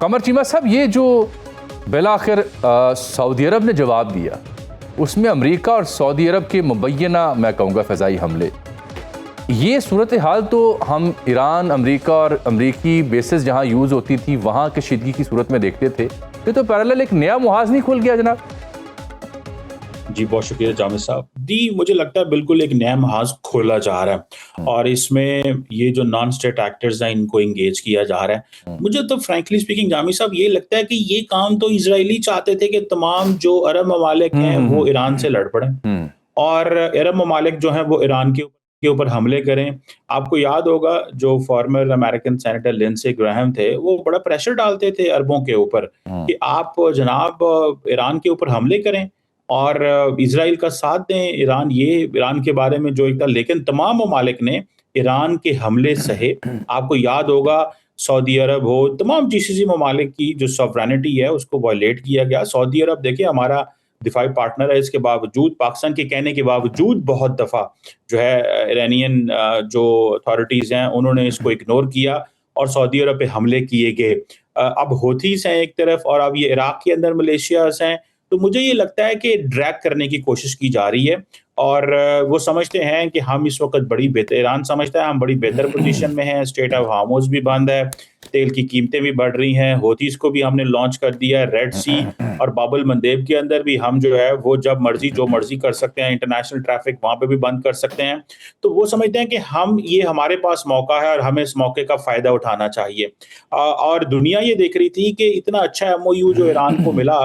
कमर चीमा साहब, ये जो बिलाखिर सऊदी अरब ने जवाब दिया, उसमें अमेरिका और सऊदी अरब के मुबैना मैं कहूँगा फ़िज़ाई हमले, ये सूरत हाल तो हम ईरान, अमेरिका और अमरीकी बेसिस जहाँ यूज़ होती थी वहाँ के शिदगी की सूरत में देखते थे। ये तो पैरेलल एक नया मुहाज़ नहीं खुल गया जनाब? जी, बहुत शुक्रिया जामिद साहब। जी, मुझे लगता है बिल्कुल एक नया महाज़ खोला जा रहा है और इसमें ये जो नॉन स्टेट एक्टर्स हैं इनको एंगेज किया जा रहा है। मुझे तो फ्रैंकली स्पीकिंग जामिद साहब ये लगता है कि ये काम तो इज़राइली चाहते थे कि तमाम जो अरब ममालिक हैं वो ईरान से लड़ पड़ें और अरब ममालिक जो हैं वो ईरान के ऊपर हमले करें। आपको याद होगा जो former American senator Lindsey Graham थे, वो बड़ा प्रेशर डालते थे अरबों के ऊपर कि आप जनाब ईरान के ऊपर हमले करें और इज़राइल का साथ दें। ईरान के बारे में जो एक था, लेकिन तमाम ममालिक ने ईरान के हमले सहे। आपको याद होगा सऊदी अरब हो, तमाम जीसीसी ममालिक की जो सॉवरेनिटी है उसको वायलेट किया गया। सऊदी अरब देखिए हमारा दिफाई पार्टनर है, इसके बावजूद पाकिस्तान के कहने के बावजूद बहुत दफ़ा जो है ईरानियन जो अथॉरिटीज़ हैं उन्होंने इसको इग्नोर किया और सऊदी अरब पे हमले किए गए। अब हूथीज़ हैं एक तरफ और अब ये इराक के अंदर मलेशियाज़ हैं। तो मुझे ये लगता है कि ड्रैग करने की कोशिश की जा रही है और वो समझते हैं कि हम इस वक़्त बड़ी बेहतर, ईरान समझता है हम बड़ी बेहतर पोज़ीशन में हैं, स्ट्रेट ऑफ हार्मुज़ भी बंद है, तेल की कीमतें भी बढ़ रही हैं, हूथीज़ को भी हमने लॉन्च कर दिया है, रेड सी और बाब अल मंदेब के अंदर भी हम जो है वो जब मर्ज़ी जो मर्ज़ी कर सकते हैं, इंटरनेशनल ट्रैफ़िक वहाँ पे भी बंद कर सकते हैं। तो वो समझते हैं कि ये हमारे पास मौका है और हमें इस मौके का फ़ायदा उठाना चाहिए। और दुनिया ये देख रही थी कि इतना अच्छा एमओयू जो ईरान को मिला,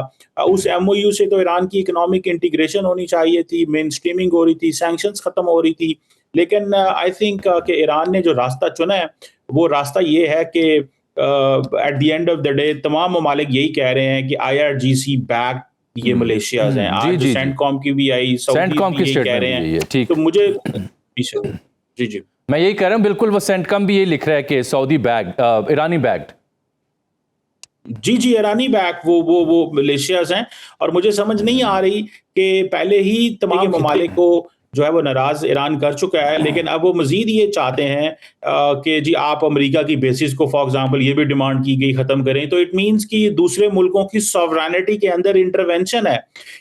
उस एमओयू से तो ईरान की इकोनॉमिक इंटीग्रेशन होनी चाहिए थी, मेन स्ट्रीमिंग हो रही थी, सैंक्शंस खत्म हो रही थी। लेकिन आई थिंक कि ईरान ने जो रास्ता चुना है, वो रास्ता ये है कि at the end of the day तमाम ममालिक यही कह रहे हैं कि आईआरजीसी बैक ये मलेशियाज़ हैं। आज जो सेंटकॉम की भी आई, सऊदीज़ भी यही कह रहे हैं। तो मुझे जी, जी। मैं यही कह रहा हूँ, बिल्कुल वो सेंटकॉम भी यही लिख रहा है कि सऊदी बैक्ड, ईरानी बैक्ड। जी, जी, ईरानी बैक वो मलेशियाज़ हैं और मुझे समझ नहीं आ रही कि पहले ही तमाम ममालिक को जो है वो नाराज़ ईरान कर चुका है, लेकिन अब वो मज़ीद ये चाहते हैं कि जी आप अमेरिका की बेसिस को फॉर एग्ज़ाम्पल ये भी डिमांड की गई ख़त्म करें। तो इट मीन्स कि दूसरे मुल्कों की सॉवरेनिटी के अंदर इंटरवेंशन है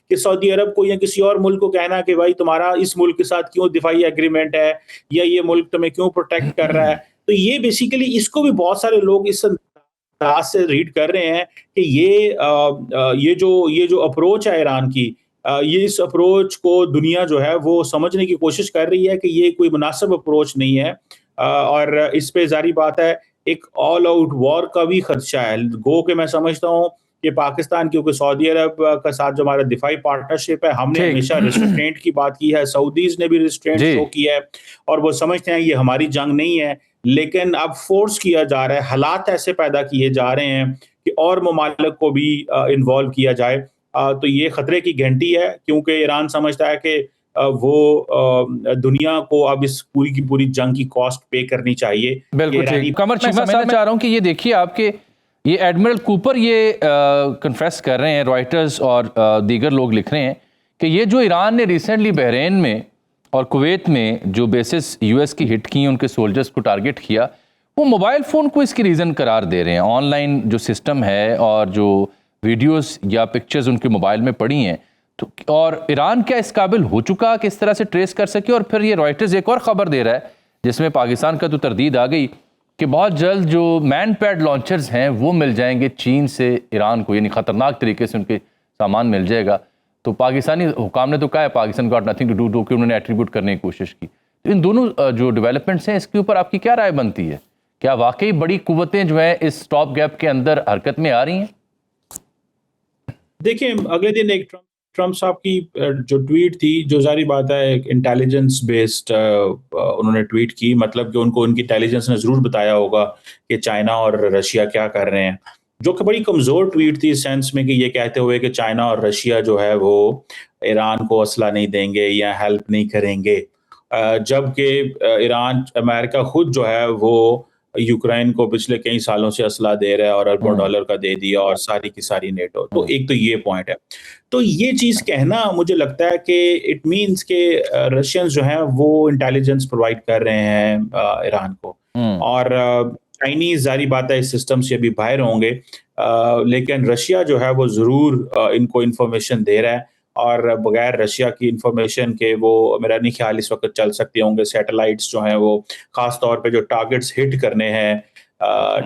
कि सऊदी अरब को या किसी और मुल्क को कहना कि भाई तुम्हारा इस मुल्क के साथ क्यों दिफाई एग्रीमेंट है या ये मुल्क तुम्हें क्यों प्रोटेक्ट कर रहा है। तो ये बेसिकली इसको भी बहुत सारे लोग इस अंदाज से रीड कर रहे हैं कि ये जो अप्रोच है ईरान की, ये इस अप्रोच को दुनिया जो है वो समझने की कोशिश कर रही है कि ये कोई मुनासिब अप्रोच नहीं है और इस पे ज़ाहिर बात है एक ऑल आउट वॉर का भी खदशा है। गो के मैं समझता हूँ कि पाकिस्तान क्योंकि सऊदी अरब का साथ जो हमारा दिफाई पार्टनरशिप है, हमने हमेशा रिस्ट्रेंट की बात की है, सऊदीज़ ने भी रिस्ट्रेंट शो किया है और वो समझते हैं ये हमारी जंग नहीं है। लेकिन अब फोर्स किया जा रहा है, हालात ऐसे पैदा किए जा रहे हैं कि और ममालिक को भी इन्वॉल्व किया जाए। तो ये खतरे की घंटी है क्योंकि ईरान समझता है कि वो दुनिया को अब इस पूरी की पूरी जंग की कॉस्ट पे करनी चाहिए। बिल्कुल ठीक। कमर चीमा साहब, मैं चाह रहा हूँ कि ये देखिए आपके ये एडमिरल कूपर ये कन्फेस कर रहे हैं, रॉयटर्स और दीगर लोग लिख रहे हैं कि ये जो ईरान ने रिसेंटली बहरीन में और कुवैत में जो बेसिस यूएस की हिट की, उनके सोल्जर्स को टारगेट किया, वो मोबाइल फ़ोन को इसकी रीज़न करार दे रहे हैं। ऑनलाइन जो सिस्टम है और जो वीडियोस या पिक्चर्स उनके मोबाइल में पड़ी हैं, तो और ईरान क्या इस काबिल हो चुका कि इस तरह से ट्रेस कर सके। और फिर ये रॉयटर्स एक और ख़बर दे रहा है जिसमें पाकिस्तान का तो तरदीद आ गई कि बहुत जल्द जो मैन पैड लॉन्चर्स हैं वो मिल जाएंगे चीन से ईरान को, यानी ख़तरनाक तरीके से उनके सामान मिल जाएगा। तो पाकिस्तानी हुकाम ने तो कहा है Pakistan got nothing to do, कि उन्होंने एट्रीब्यूट करने की कोशिश की। तो इन दोनों जो डेवलपमेंट्स हैं इसके ऊपर आपकी क्या राय बनती है? क्या वाकई बड़ी कुव्वतें जो है इस स्टॉप गैप के अंदर हरकत में आ रही हैं? देखिए, अगले दिन एक ट्रम्प साहब की जो ट्वीट थी, जो ज़ाहिर बात है एक इंटेलिजेंस बेस्ड उन्होंने ट्वीट की, मतलब कि उनको उनकी इंटेलिजेंस ने ज़रूर बताया होगा कि चाइना और रशिया क्या कर रहे हैं। जो कि बड़ी कमज़ोर ट्वीट थी इस सेंस में कि ये कहते हुए कि चाइना और रशिया जो है वो ईरान को असला नहीं देंगे या हेल्प नहीं करेंगे। जबकि अमेरिका खुद जो है वो यूक्रेन को पिछले कई सालों से असला दे रहा है और अरबों डॉलर का दे दिया और सारी की सारी नेटो। तो एक तो ये पॉइंट है। तो ये चीज़ कहना मुझे लगता है कि इट मीन्स के रशियंस जो हैं वो इंटेलिजेंस प्रोवाइड कर रहे हैं ईरान को और चाइनीज़ ज़ाहिर बात है इस सिस्टम से अभी बाहर होंगे। लेकिन रशिया जो है वो ज़रूर इनको इन्फॉर्मेशन दे रहा है, और बगैर रशिया की इन्फॉर्मेशन के वो मेरा नहीं ख्याल इस वक्त चल सकते होंगे। सैटेलाइट्स जो हैं वो खास तौर पे जो टारगेट्स हिट करने हैं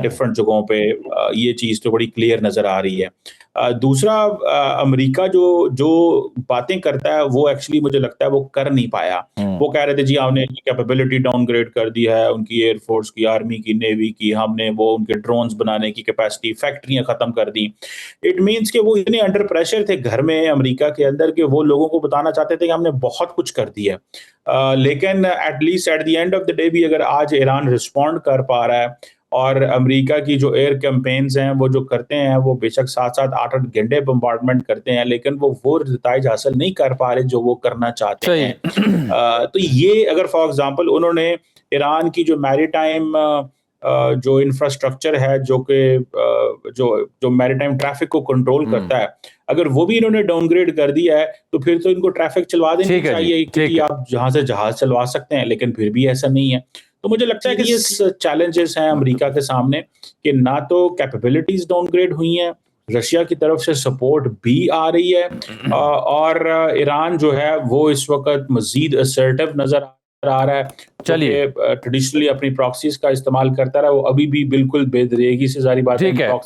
डिफरेंट जगहों पे, ये चीज़ तो बड़ी क्लियर नज़र आ रही है। दूसरा, अमेरिका जो जो बातें करता है वो एक्चुअली मुझे लगता है वो कर नहीं पाया। वो कह रहे थे जी हमने कैपेबिलिटी डाउनग्रेड कर दी है उनकी एयरफोर्स की, आर्मी की, नेवी की, हमने वो उनके ड्रोन्स बनाने की कैपेसिटी, फैक्ट्रियां खत्म कर दी। इट मीन्स कि वो इतने अंडर प्रेशर थे घर में अमेरिका के अंदर कि वो लोगों को बताना चाहते थे कि हमने बहुत कुछ कर दिया है। लेकिन at least at the end of the day भी अगर आज ईरान रिस्पॉन्ड कर पा रहा है और अमेरिका की जो एयर कैंपेन्स हैं वो जो करते हैं वो बेशक 7-7 8-8 घंटे बम्बार्डमेंट करते हैं, लेकिन वो नताइज हासिल नहीं कर पा रहे जो वो करना चाहते हैं। तो ये अगर फॉर एग्जांपल उन्होंने ईरान की जो मैरीटाइम जो इंफ्रास्ट्रक्चर है जो कि जो जो मैरीटाइम ट्रैफिक को कंट्रोल करता है, अगर वो भी इन्होंने डाउनग्रेड कर दिया है तो फिर तो इनको ट्रैफिक चलवा देनी चाहिए, क्योंकि आप जहां से जहाज चलवा सकते हैं, लेकिन फिर भी ऐसा नहीं है। तो मुझे लगता है कि ये चैलेंजेस हैं अमेरिका के सामने कि ना तो कैपेबिलिटीज डाउनग्रेड हुई हैं, रशिया की तरफ से सपोर्ट भी आ रही है, और ईरान जो है वो इस वक्त मजीद असर्टिव नजर आ रहा है। चलिए ट्रेडिशनली अपनी प्रॉक्सीज का इस्तेमाल करता रहा, वो अभी भी बिल्कुल बेदरेगी से, सारी बात है।